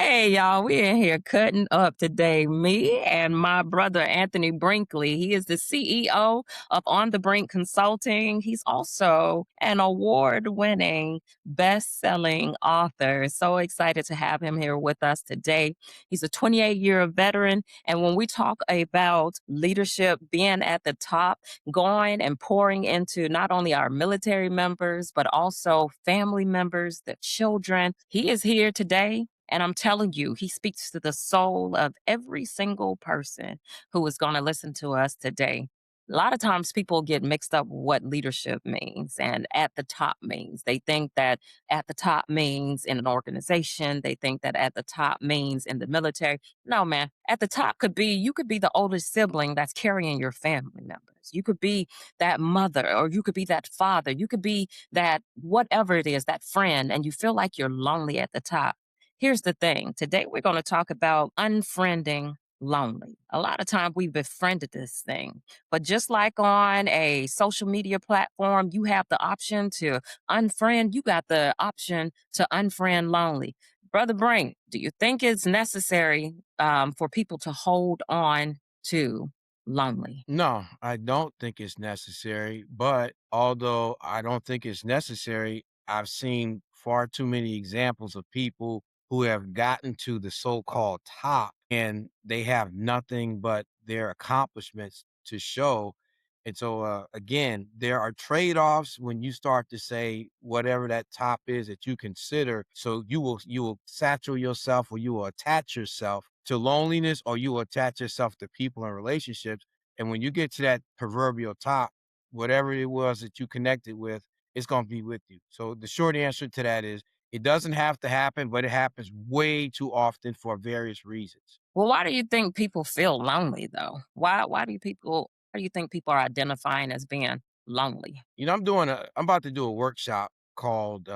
Hey y'all, we in here cutting up today. Me and my brother Anthony Brinkley. He is the CEO of On the Brink Consulting. He's also an award-winning best-selling author. So excited to have him here with us today. He's a 28-year veteran, and when we talk about leadership, being at the top, going and pouring into not only our military members but also family members, the children, he is here today, and I'm telling you, he speaks to the soul of every single person who is going to listen to us today. A lot of times people get mixed up what leadership means and at the top means. They think that at the top means in an organization, they think that at the top means in the military. No, man, at the top could be you could be the oldest sibling that's carrying your family members. You could be that mother, or you could be that father, you could be that whatever it is, that friend, and you feel like you're lonely at the top. Here's the thing. Today we're going to talk about unfriending lonely. A lot of time we befriended this thing, but just like on a social media platform, you have the option to unfriend. You got the option to unfriend lonely. Brother Brink, do you think it's necessary for people to hold on to lonely? No, I don't think it's necessary. But although I don't think it's necessary, I've seen far too many examples of people who have gotten to the so-called top and they have nothing but their accomplishments to show. And so, again, there are trade-offs when you start to say whatever that top is that you consider. So you will saturate yourself, or you will attach yourself to loneliness, or you will attach yourself to people and relationships, and when you get to that proverbial top, whatever it was that you connected with, it's going to be with you. So the short answer to that is it doesn't have to happen, but it happens way too often for various reasons. Well, why do you think people feel lonely though? Why do you think people are identifying as being lonely? I'm about to do a workshop called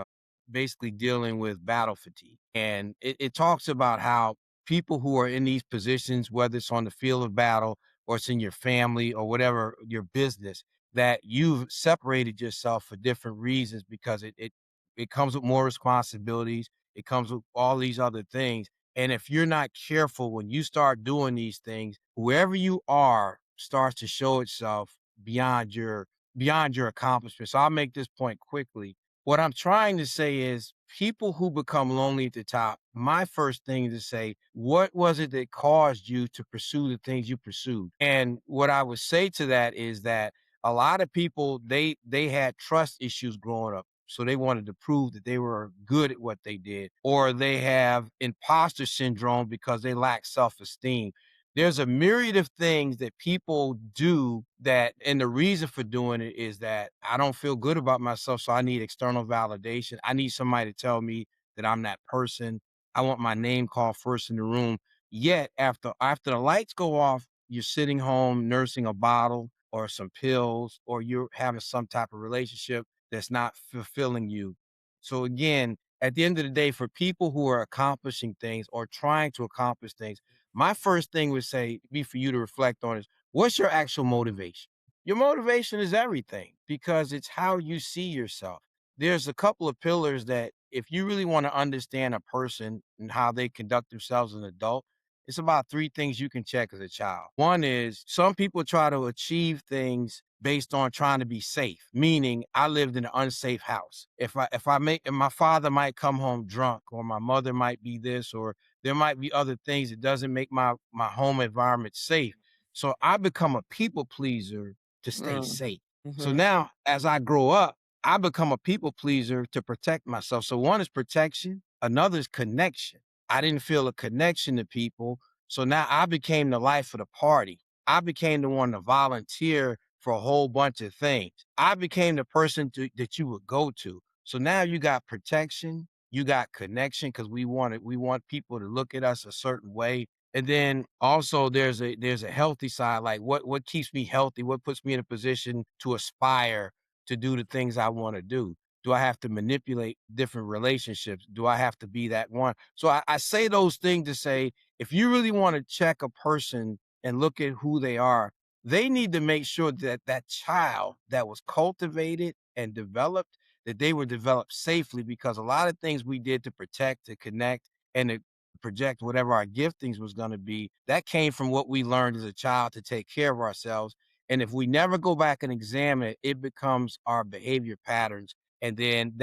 basically dealing with battle fatigue. And it talks about how people who are in these positions, whether it's on the field of battle or it's in your family or whatever, your business, that you've separated yourself for different reasons because it comes with more responsibilities. It comes with all these other things. And if you're not careful when you start doing these things, whoever you are starts to show itself beyond your accomplishments. So I'll make this point quickly. What I'm trying to say is people who become lonely at the top, my first thing to say, what was it that caused you to pursue the things you pursued? And what I would say to that is that a lot of people, they had trust issues growing up. So they wanted to prove that they were good at what they did, or they have imposter syndrome because they lack self-esteem. There's a myriad of things that people do that, and the reason for doing it is that I don't feel good about myself, so I need external validation. I need somebody to tell me that I'm that person. I want my name called first in the room. Yet after the lights go off, you're sitting home nursing a bottle or some pills, or you're having some type of relationship that's not fulfilling you. So again, at the end of the day, for people who are accomplishing things or trying to accomplish things, my first thing would say be for you to reflect on is what's your actual motivation? Your motivation is everything because it's how you see yourself. There's a couple of pillars that if you really want to understand a person and how they conduct themselves as an adult, it's about three things you can check as a child. One is some people try to achieve things based on trying to be safe, meaning I lived in an unsafe house. If my father might come home drunk, or my mother might be this, or there might be other things that doesn't make my home environment safe. So I become a people pleaser to stay Mm, safe. So mhm. now as I grow up, I become a people pleaser to protect myself. So one is protection, another is connection. I didn't feel a connection to people. So now I became the life of the party. I became the one to volunteer for a whole bunch of things. I became the person that you would go to. So now you got protection, you got connection because we want people to look at us a certain way. And then also there's a healthy side, like what keeps me healthy, what puts me in a position to aspire to do the things I want to do. Do I have to manipulate different relationships? Do I have to be that one? So I say those things to say, if you really want to check a person and look at who they are, they need to make sure that that child that was cultivated and developed, that they were developed safely, because a lot of things we did to protect, to connect, and to project whatever our giftings was going to be, that came from what we learned as a child to take care of ourselves. And if we never go back and examine it, it becomes our behavior patterns. And then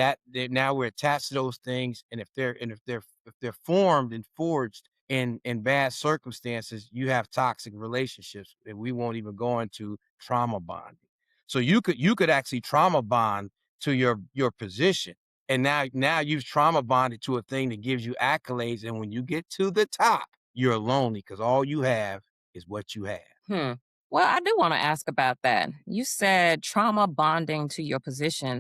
now we're attached to those things. And if they're formed and forged in bad circumstances, you have toxic relationships. And we won't even go into trauma bonding. So you could actually trauma bond to your position, and now you've trauma bonded to a thing that gives you accolades, and when you get to the top, you're lonely because all you have is what you have. Hmm. Well, I do want to ask about that. You said trauma bonding to your position.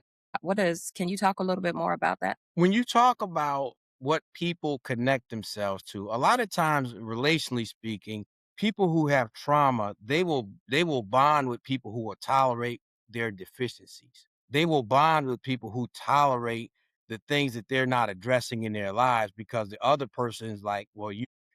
Can you talk a little bit more about that? When you talk about what people connect themselves to, a lot of times, relationally speaking, people who have trauma, they will bond with people who will tolerate their deficiencies. They will bond with people who tolerate the things that they're not addressing in their lives because the other person is like, well,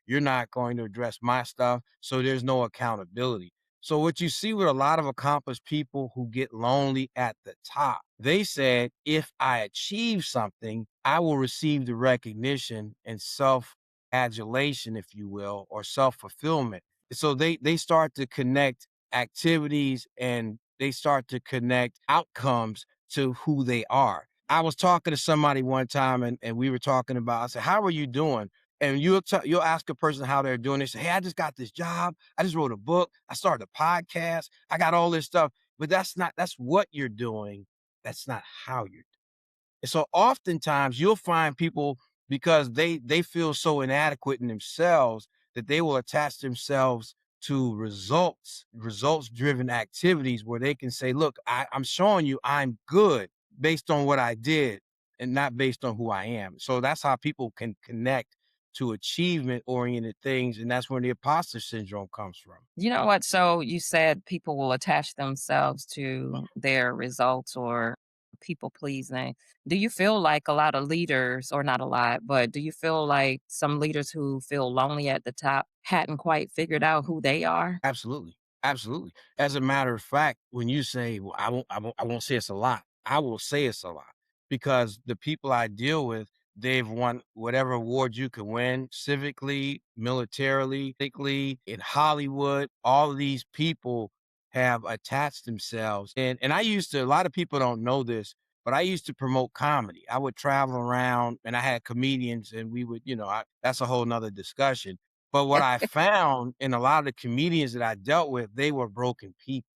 you're not going to address my stuff, so there's no accountability. So what you see with a lot of accomplished people who get lonely at the top, they said, if I achieve something, I will receive the recognition and self adulation, if you will, or self fulfillment. So they start to connect activities and they start to connect outcomes to who they are. I was talking to somebody one time and we were talking about, I said, how are you doing? And you'll ask a person how they're doing. They say, hey, I just got this job. I just wrote a book. I started a podcast. I got all this stuff. But that's what you're doing. That's not how you're doing. And so oftentimes you'll find people because they feel so inadequate in themselves that they will attach themselves to results driven activities where they can say, look, I'm showing you I'm good based on what I did and not based on who I am. So that's how people can connect to achievement oriented things. And that's where the imposter syndrome comes from. You know what? So you said people will attach themselves to their results or people pleasing. Do you feel like a lot of leaders, or not a lot, but do you feel like some leaders who feel lonely at the top hadn't quite figured out who they are? Absolutely. Absolutely. As a matter of fact, when you say, well, I won't say it's a lot. I will say it's a lot because the people I deal with, they've won whatever award you can win civically, militarily, politically, in Hollywood. All of these people have attached themselves. And a lot of people don't know this, but I used to promote comedy. I would travel around and I had comedians and we would, that's a whole nother discussion, but what I found in a lot of the comedians that I dealt with, they were broken people.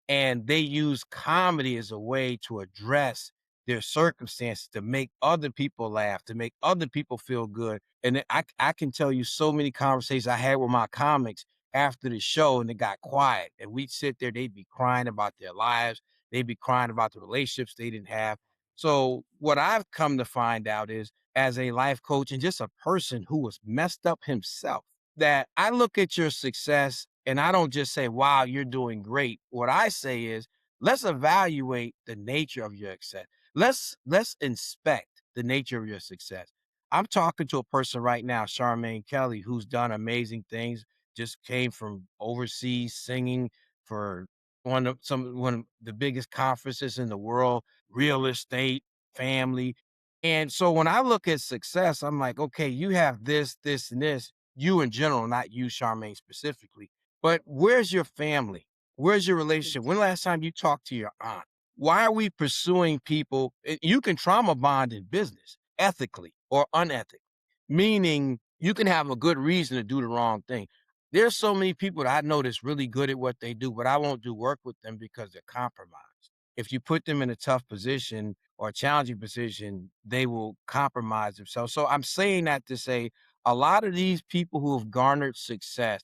And they use comedy as a way to address their circumstances, to make other people laugh, to make other people feel good. And I can tell you so many conversations I had with my comics after the show and it got quiet. And we'd sit there, they'd be crying about their lives, they'd be crying about the relationships they didn't have. So what I've come to find out is as a life coach and just a person who was messed up himself, that I look at your success and I don't just say, wow, you're doing great. What I say is, let's evaluate the nature of your success. Let's inspect the nature of your success. I'm talking to a person right now, Charmaine Kelley, who's done amazing things, just came from overseas singing for one of the biggest conferences in the world, real estate, family. And so when I look at success, I'm like, okay, you have this, this, and this, you in general, not you, Charmaine, specifically. But where's your family? Where's your relationship? When the last time you talked to your aunt? Why are we pursuing people? You can trauma bond in business, ethically or unethically, meaning you can have a good reason to do the wrong thing. There's so many people that I know that's really good at what they do, but I won't do work with them because they're compromised. If you put them in a tough position or a challenging position, they will compromise themselves. So I'm saying that to say a lot of these people who have garnered success,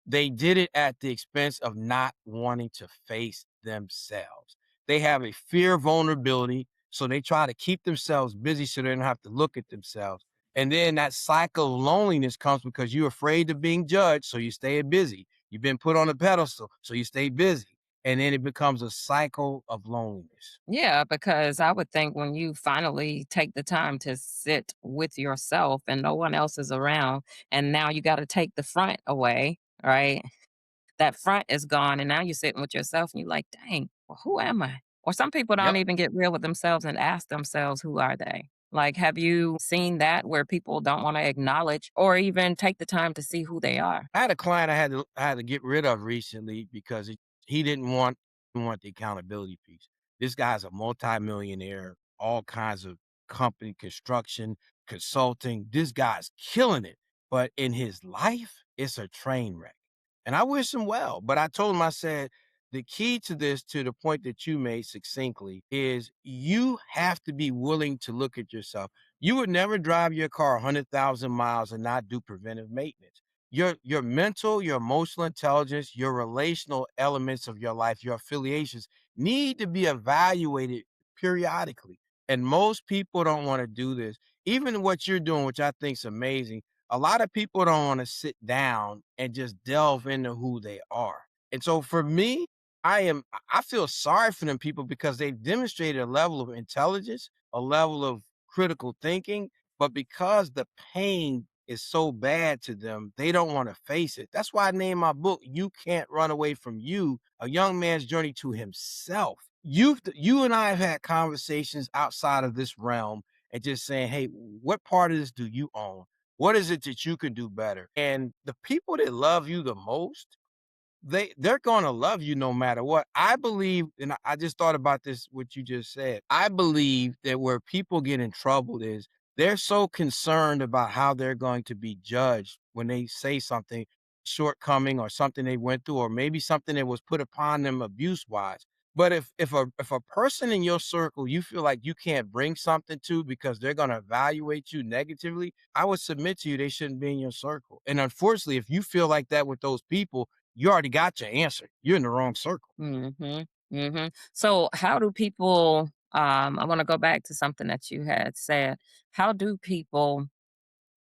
they did it at the expense of not wanting to face themselves. They have a fear of vulnerability, so they try to keep themselves busy so they don't have to look at themselves. And then that cycle of loneliness comes because you're afraid of being judged, so you stay busy. You've been put on a pedestal, so you stay busy. And then it becomes a cycle of loneliness. Yeah, because I would think when you finally take the time to sit with yourself and no one else is around, and now you got to take the front away, right? That front is gone, and now you're sitting with yourself and you're like, dang, well, who am I? Or some people don't Yep. even get real with themselves and ask themselves, who are they? Like, have you seen that where people don't want to acknowledge or even take the time to see who they are? I had a client I had to get rid of recently because he didn't want the accountability piece. This guy's a multimillionaire, all kinds of company construction, consulting. This guy's killing it, but in his life, it's a train wreck. And I wish him well, but I told him, I said, the key to this, to the point that you made succinctly, is you have to be willing to look at yourself. You would never drive your car 100,000 miles and not do preventive maintenance. Your mental, your emotional intelligence, your relational elements of your life, your affiliations need to be evaluated periodically. And most people don't want to do this. Even what you're doing, which I think is amazing, a lot of people don't want to sit down and just delve into who they are. And so for me, I feel sorry for them people because they've demonstrated a level of intelligence, a level of critical thinking, but because the pain is so bad to them, they don't want to face it. That's why I named my book, You Can't Run Away from You, A Young Man's Journey to Himself. You and I have had conversations outside of this realm and just saying, hey, what part of this do you own? What is it that you can do better? And the people that love you the most, they're gonna love you no matter what. I believe, and I just thought about this, what you just said. I believe that where people get in trouble is they're so concerned about how they're going to be judged when they say something shortcoming or something they went through, or maybe something that was put upon them abuse wise. But if a person in your circle you feel like you can't bring something to because they're gonna evaluate you negatively, I would submit to you they shouldn't be in your circle. And unfortunately, if you feel like that with those people, you already got your answer. You're in the wrong circle. Mhm. Mhm. So how do people I want to go back to something that you had said. How do people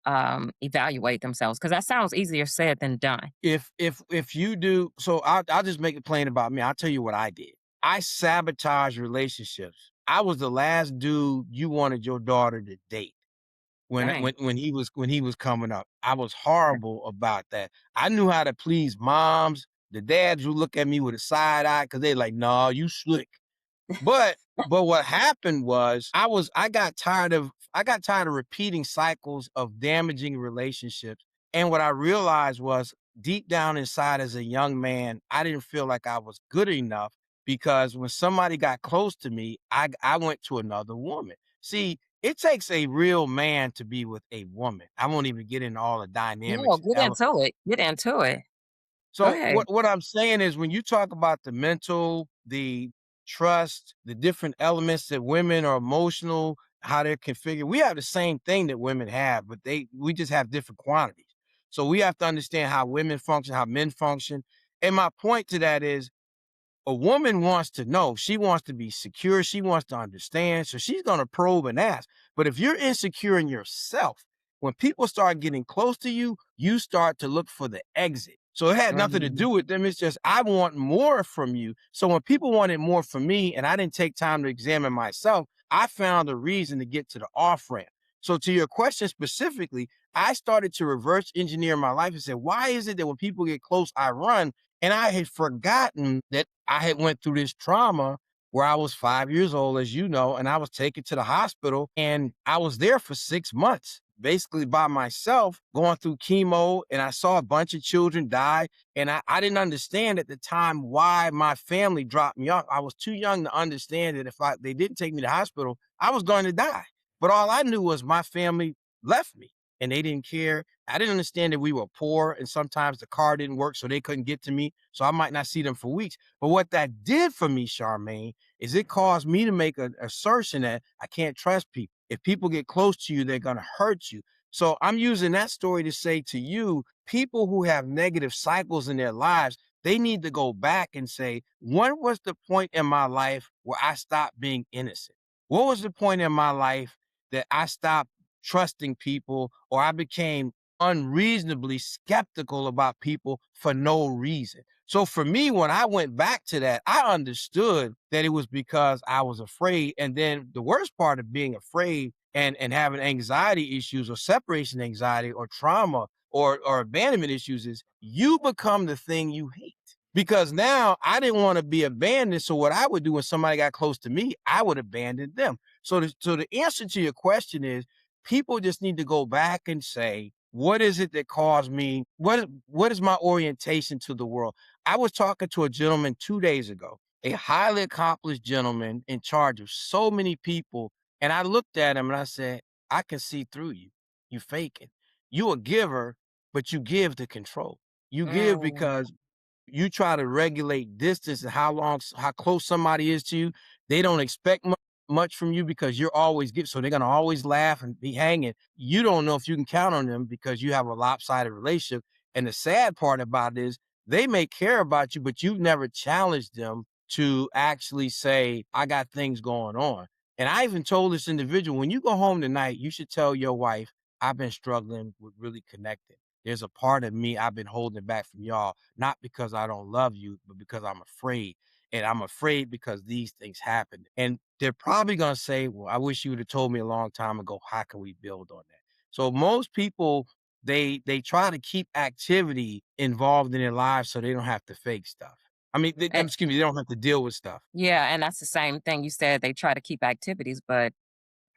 evaluate themselves? Cuz that sounds easier said than done. If you do, so I'll just make it plain about me. I'll tell you what I did. I sabotage relationships. I was the last dude you wanted your daughter to date Dang. when he was coming up. I was horrible about that. I knew how to please moms. The dads would look at me with a side eye because they like, "Nah, you slick." But but what happened was I got tired of repeating cycles of damaging relationships. And what I realized was deep down inside as a young man, I didn't feel like I was good enough because when somebody got close to me, I went to another woman. See, it takes a real man to be with a woman. I won't even get into all the No, dynamics and get into elements. it. Get into it. Go So ahead. what I'm saying is when you talk about the mental, the trust, the different elements that women are emotional, how they're configured, we have the same thing that women have, but we just have different quantities. So we have to understand how women function, how men function. And my point to that is a woman wants to know. She wants to be secure. She wants to understand. So she's going to probe and ask. But if you're insecure in yourself, when people start getting close to you, you start to look for the exit. So it had nothing to Mhm. do with them. It's just, I want more from you. So when people wanted more from me and I didn't take time to examine myself, I found a reason to get to the off ramp. So to your question specifically, I started to reverse engineer my life and say, why is it that when people get close, I run? And I had forgotten that I had went through this trauma where I was 5 years old, as you know, and I was taken to the hospital, and I was there for 6 months, basically by myself, going through chemo, and I saw a bunch of children die, and I didn't understand at the time why my family dropped me off. I was too young to understand that if they didn't take me to the hospital, I was going to die. But all I knew was my family left me, and they didn't care. I didn't understand that we were poor and sometimes the car didn't work, so they couldn't get to me. So I might not see them for weeks. But what that did for me, Charmaine, is it caused me to make an assertion that I can't trust people. If people get close to you, they're going to hurt you. So I'm using that story to say to you, people who have negative cycles in their lives, they need to go back and say, when was the point in my life where I stopped being innocent? What was the point in my life that I stopped trusting people or I became unreasonably skeptical about people for no reason? So for me, when I went back to that, I understood that it was because I was afraid. And then the worst part of being afraid and having anxiety issues or separation anxiety or trauma or abandonment issues is you become the thing you hate. because now I didn't want to be abandoned. So what I would do when somebody got close to me, I would abandon them. So the answer to your question is people just need to go back and say, what is it that caused me? What is my orientation to the world? I was talking to a gentleman 2 days ago, a highly accomplished gentleman in charge of so many people. And I looked at him and I said, I can see through you. You faking. You a giver, but you give to control. You give Mm, because you try to regulate distance and how close somebody is to you. They don't expect much from you because you're always good. So they're gonna always laugh and be hanging. You don't know if you can count on them because you have a lopsided relationship. And the sad part about it is they may care about you, but you've never challenged them to actually say, I got things going on. And I even told this individual, when you go home tonight, you should tell your wife, I've been struggling with really connecting. There's a part of me I've been holding back from y'all, not because I don't love you, but because I'm afraid. And I'm afraid because these things happen. And they're probably going to say, well, I wish you would have told me a long time ago. How can we build on that? So most people, they try to keep activity involved in their lives so they don't have to fake stuff. I mean, and excuse me, they don't have to deal with stuff. yeah, and that's the same thing you said. They try to keep activities, but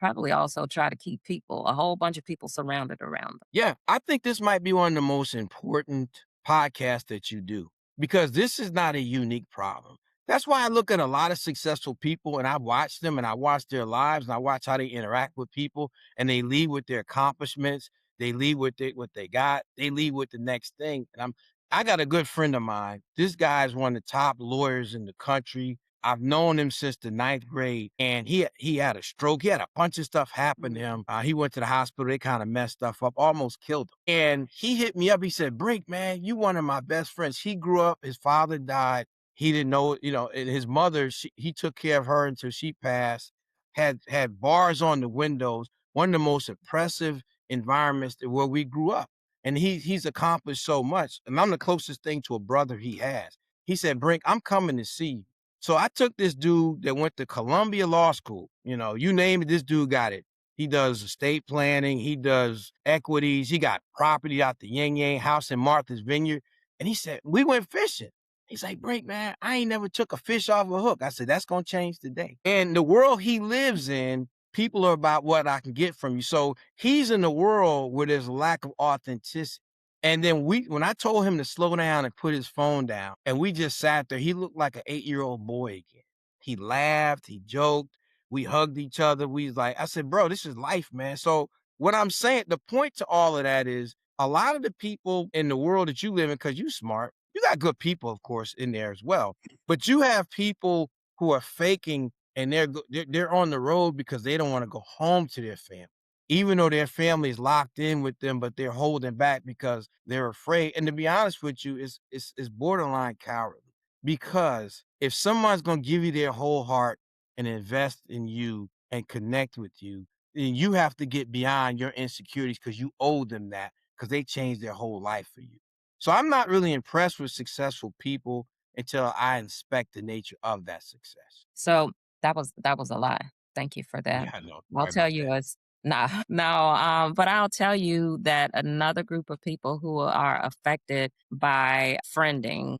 probably also try to keep people, a whole bunch of people surrounded around them. Yeah, I think this might be one of the most important podcasts that you do because this is not a unique problem. That's why I look at a lot of successful people and I watch them and I watch their lives and I watch how they interact with people and they leave with their accomplishments. They leave with what they got. They leave with the next thing. And I got a good friend of mine. This guy is one of the top lawyers in the country. I've known him since the ninth grade, and he had a stroke. He had a bunch of stuff happen to him. He went to the hospital. They kind of messed stuff up, almost killed him. And he hit me up. He said, "Brink, man, you one of my best friends." He grew up. His father died. He didn't know, and his mother. He took care of her until she passed. Had bars on the windows. One of the most oppressive environments where we grew up. And he's accomplished so much. And I'm the closest thing to a brother he has. He said, "Brink, I'm coming to see you." So I took this dude that went to Columbia Law School. You name it, this dude got it. He does estate planning, he does equities, he got property out the Yin Yang house in Martha's Vineyard. And he said, we went fishing. He's like, Brink, man, I ain't never took a fish off a hook. I said, that's gonna change today. And the world he lives in, people are about what I can get from you. So he's in the world where there's a lack of authenticity. And then when I told him to slow down and put his phone down, and we just sat there, he looked like an 8-year-old boy again. He laughed, he joked, we hugged each other. I said, bro, this is life, man. So what I'm saying, the point to all of that is a lot of the people in the world that you live in, because you smart, you got good people, of course, in there as well. But you have people who are faking and they're on the road because they don't want to go home to their family even though their family is locked in with them, but they're holding back because they're afraid. And to be honest with you, it's borderline cowardly. Because if someone's gonna give you their whole heart and invest in you and connect with you, then you have to get beyond your insecurities because you owe them that because they changed their whole life for you. So I'm not really impressed with successful people until I inspect the nature of that success. So that was a lie. Thank you for that. Yeah, I know. I'll Sorry tell about you that. it's no, no, but I'll tell you that another group of people who are affected by friending,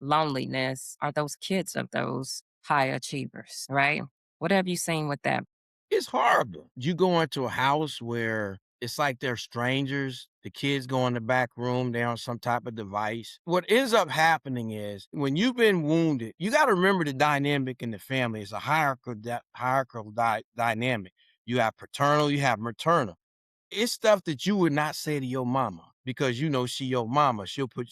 loneliness, are those kids of those high achievers, right? What have you seen with that? It's horrible. You go into a house where it's like they're strangers. The kids go in the back room, they're on some type of device. What ends up happening is when you've been wounded, you got to remember the dynamic in the family. It's a hierarchical dynamic. You have paternal, you have maternal. It's stuff that you would not say to your mama because she your mama. She'll put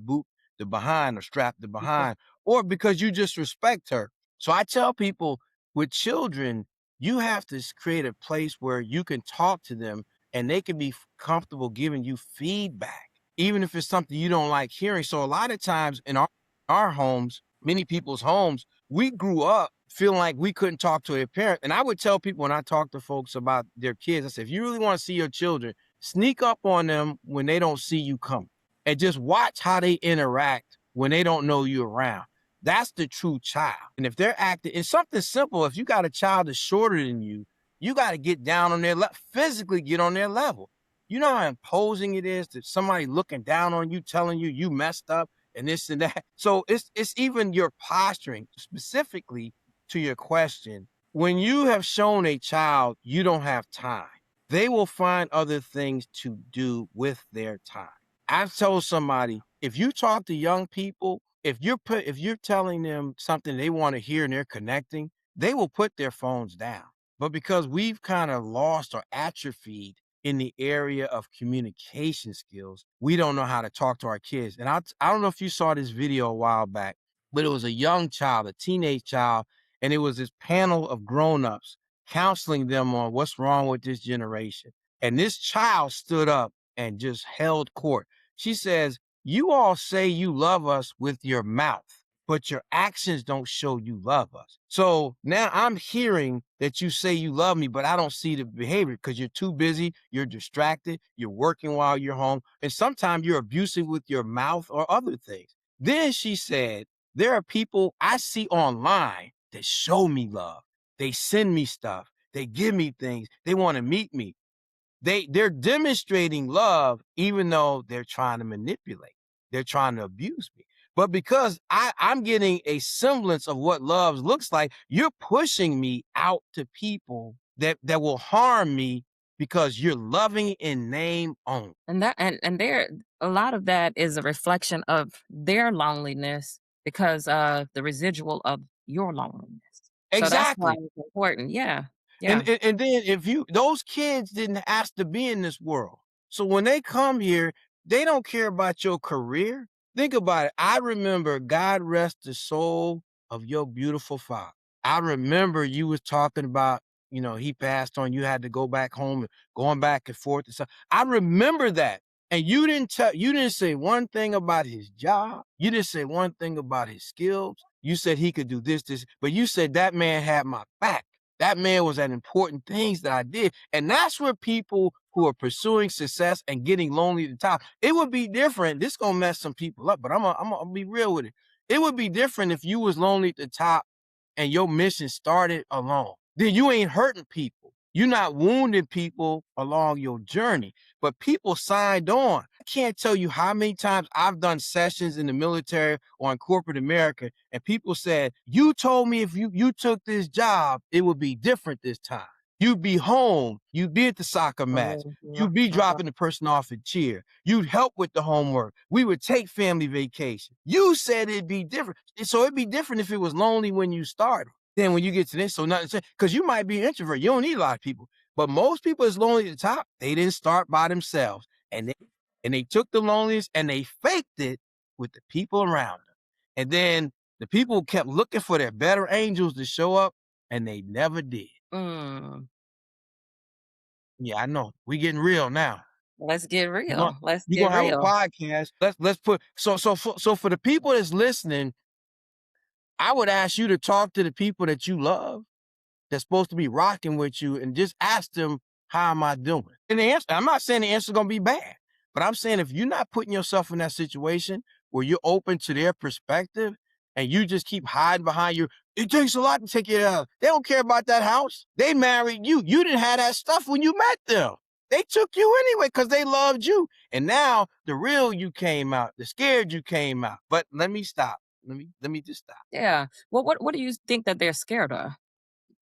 boot the behind or strap the behind, or because you just respect her. So I tell people with children, you have to create a place where you can talk to them and they can be comfortable giving you feedback, even if it's something you don't like hearing. So a lot of times in our homes, many people's homes, we grew up feeling like we couldn't talk to their parent. And I would tell people when I talk to folks about their kids, I said, if you really want to see your children, sneak up on them when they don't see you coming and just watch how they interact when they don't know you around. That's the true child. And if they're acting, it's something simple. If you got a child that's shorter than you got to get down on their level, physically get on their level. You know how imposing it is to somebody looking down on you, telling you you messed up. and this and that. So it's even your posturing, specifically to your question. When you have shown a child you don't have time, they will find other things to do with their time. I've told somebody, if you talk to young people, if you're telling them something they want to hear and they're connecting, they will put their phones down. But because we've kind of lost or atrophied in the area of communication skills, we don't know how to talk to our kids. And I don't know if you saw this video a while back, but it was a young child, a teenage child, and it was this panel of grown-ups counseling them on what's wrong with this generation. And this child stood up and just held court. She says, "You all say you love us with your mouth, but your actions don't show you love us." So now I'm hearing that you say you love me, but I don't see the behavior because you're too busy, you're distracted, you're working while you're home, and sometimes you're abusive with your mouth or other things. Then she said, "There are people I see online that show me love. They send me stuff, they give me things, they want to meet me. They're demonstrating love even though they're trying to manipulate. They're trying to abuse me. But because I'm getting a semblance of what love looks like, you're pushing me out to people that will harm me because you're loving in name only." And there, a lot of that is a reflection of their loneliness because of the residual of your loneliness. So that's why Exactly. it's important. Yeah. Yeah. And then if you those kids didn't ask to be in this world. So when they come here, they don't care about your career. Think about it. I remember, God rest the soul of your beautiful father. I remember you was talking about, he passed on, you had to go back home and going back and forth and stuff. I remember that. And you didn't say one thing about his job. You didn't say one thing about his skills. You said he could do this, but you said that man had my back. That man was at important things that I did. And that's where people who are pursuing success and getting lonely at the top, it would be different. This gonna mess some people up, but I'm gonna be real with it. It would be different if you was lonely at the top and your mission started alone. Then you ain't hurting people. You're not wounding people along your journey, but people signed on. I can't tell you how many times I've done sessions in the military or in corporate America, and people said, "You told me if you took this job, it would be different this time. You'd be home. You'd be at the soccer match. Mhm. You'd be dropping the person off at cheer. You'd help with the homework. We would take family vacation. You said it'd be different. So it'd be different if it was lonely when you started. Then when you get to this, so nothing, because you might be an introvert. You don't need a lot of people. But most people is lonely at the top. They didn't start by themselves. And they took the loneliness and they faked it with the people around them. And then the people kept looking for their better angels to show up, and they never did. Mm. Yeah, I know. We getting real now. Let's get We're gonna real. Let's we get gonna have a real. podcast. Let's put so for the people that's listening, I would ask you to talk to the people that you love that's supposed to be rocking with you and just ask them, "How am I doing?" And the answer, I'm not saying the answer's gonna be bad, but I'm saying if you're not putting yourself in that situation where you're open to their perspective and you just keep hiding behind it takes a lot to take it out. They don't care about that house. They married you. You didn't have that stuff when you met them. They took you anyway because they loved you. And now the real you came out, the scared you came out. But let me stop. Let me just stop. Yeah. What do you think that they're scared of?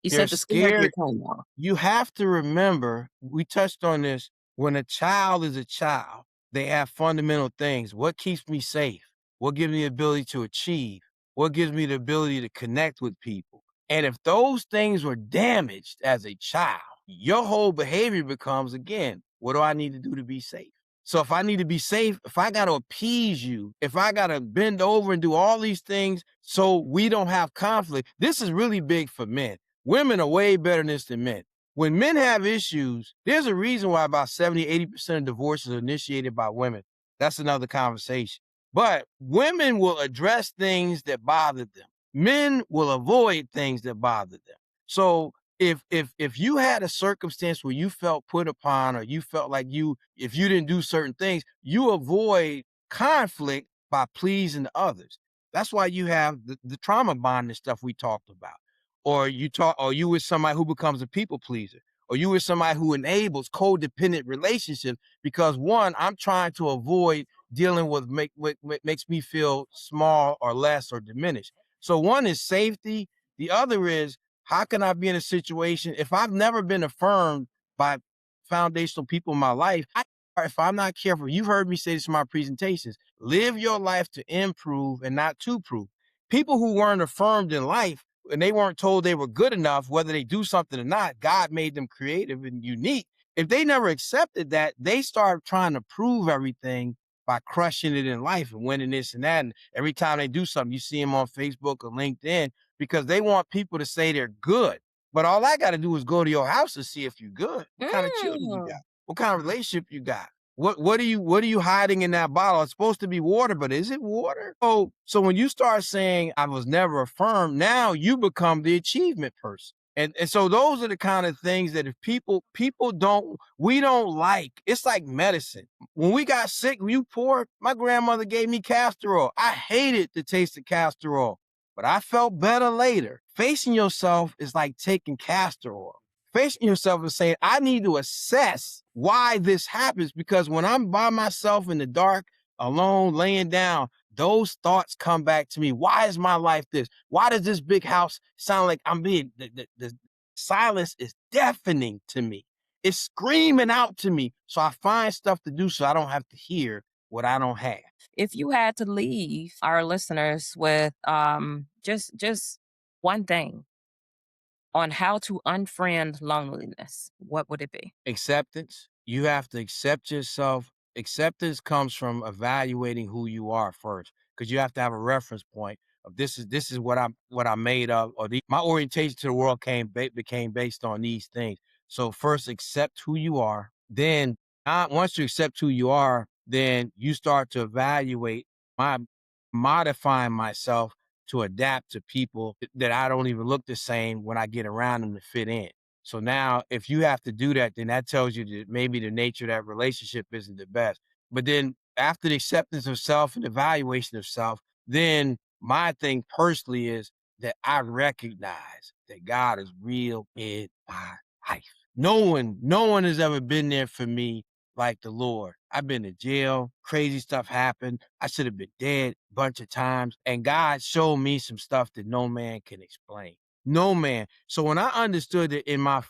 You They're said the scared you scared. came off. You have to remember, we touched on this, when a child is a child, they have fundamental things. What keeps me safe? What gives me the ability to achieve? What gives me the ability to connect with people? And if those things were damaged as a child, your whole behavior becomes, again, what do I need to do to be safe? So if I need to be safe, if I got to appease you, if I got to bend over and do all these things so we don't have conflict, this is really big for men. Women are way better than this than men. When men have issues, there's a reason why about 70, 80% of divorces are initiated by women. That's another conversation. But women will address things that bother them. Men will avoid things that bother them. So if you had a circumstance where you felt put upon, or you felt like if you didn't do certain things, you avoid conflict by pleasing others. That's why you have the trauma bond and stuff we talked about. Or you with somebody who becomes a people pleaser, or you with somebody who enables codependent relationships because, one, I'm trying to avoid dealing with what makes me feel small or less or diminished. So one is safety. The other is how can I be in a situation if I've never been affirmed by foundational people in my life? If I'm not careful, you've heard me say this in my presentations, live your life to improve and not to prove. People who weren't affirmed in life and they weren't told they were good enough, whether they do something or not, God made them creative and unique. If they never accepted that, they start trying to prove everything by crushing it in life and winning this and that. And every time they do something, you see them on Facebook or LinkedIn because they want people to say they're good. But all I got to do is go to your house to see if you're good. What kind of children you got? Mm. What kind of relationship you got? What are you hiding in that bottle? It's supposed to be water, but is it water? So when you start saying I was never affirmed, now you become the achievement person. And so those are the kind of things that if people don't we don't like. It's like medicine. When we got sick, you poor, my grandmother gave me castor oil. I hated the taste of castor oil, but I felt better later. Facing yourself is like taking castor oil. Facing yourself and saying, I need to assess why this happens because when I'm by myself in the dark, alone, laying down, those thoughts come back to me. Why is my life this? Why does this big house sound like I'm being, the silence is deafening to me. It's screaming out to me. So I find stuff to do so I don't have to hear what I don't have. If you had to leave our listeners with just one thing on how to unfriend loneliness, what would it be? Acceptance. You have to accept yourself. Acceptance comes from evaluating who you are first, because you have to have a reference point of this is what I'm made of, or my orientation to the world became based on these things. So first, accept who you are. Then, once you accept who you are, then you start to evaluate my modifying myself to adapt to people that I don't even look the same when I get around them to fit in. So now, if you have to do that, then that tells you that maybe the nature of that relationship isn't the best. But then after the acceptance of self and evaluation of self, then my thing personally is that I recognize that God is real in my life. No one has ever been there for me like the Lord. I've been to jail, crazy stuff happened. I should have been dead a bunch of times. And God showed me some stuff that no man can explain. No man. So when I understood that in my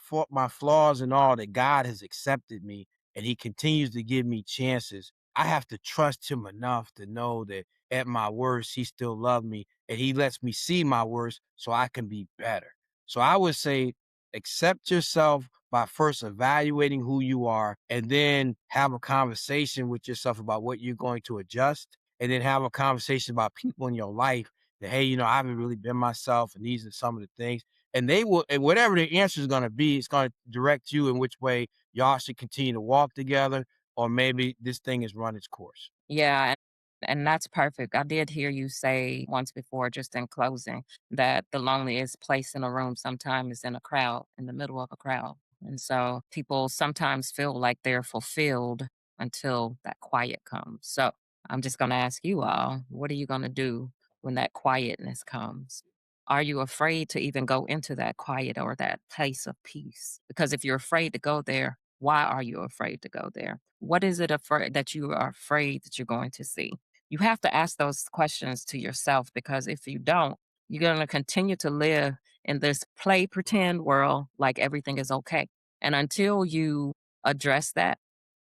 flaws and all that God has accepted me and he continues to give me chances, I have to trust him enough to know that at my worst, he still loves me and he lets me see my worst so I can be better. So I would say accept yourself by first evaluating who you are and then have a conversation with yourself about what you're going to adjust and then have a conversation about people in your life that, hey, I haven't really been myself, and these are some of the things. And they will, and whatever the answer is going to be, it's going to direct you in which way y'all should continue to walk together, or maybe this thing has run its course. Yeah, and that's perfect. I did hear you say once before, just in closing, that the loneliest place in a room sometimes is in a crowd, in the middle of a crowd. And so people sometimes feel like they're fulfilled until that quiet comes. So I'm just going to ask you all, what are you going to do when that quietness comes? Are you afraid to even go into that quiet or that place of peace? Because if you're afraid to go there, why are you afraid to go there? What is it that you are afraid that you're going to see? You have to ask those questions to yourself because if you don't, you're going to continue to live in this play pretend world like everything is okay. And until you address that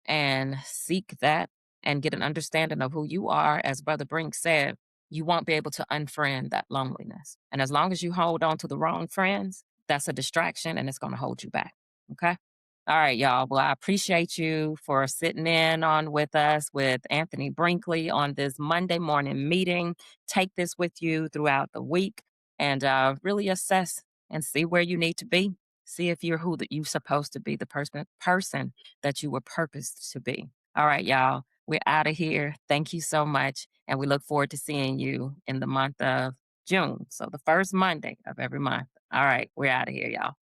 and seek that and get an understanding of who you are, as Brother Brink said, you won't be able to unfriend that loneliness. And as long as you hold on to the wrong friends, that's a distraction and it's going to hold you back. Okay. All right, y'all. Well, I appreciate you for sitting in on with us with Anthony Brinkley on this Monday morning meeting. Take this with you throughout the week and really assess and see where you need to be. See if you're who that you're supposed to be, the person that you were purposed to be. All right, y'all. We're out of here. Thank you so much. And we look forward to seeing you in the month of June. So the first Monday of every month. All right, we're out of here, y'all.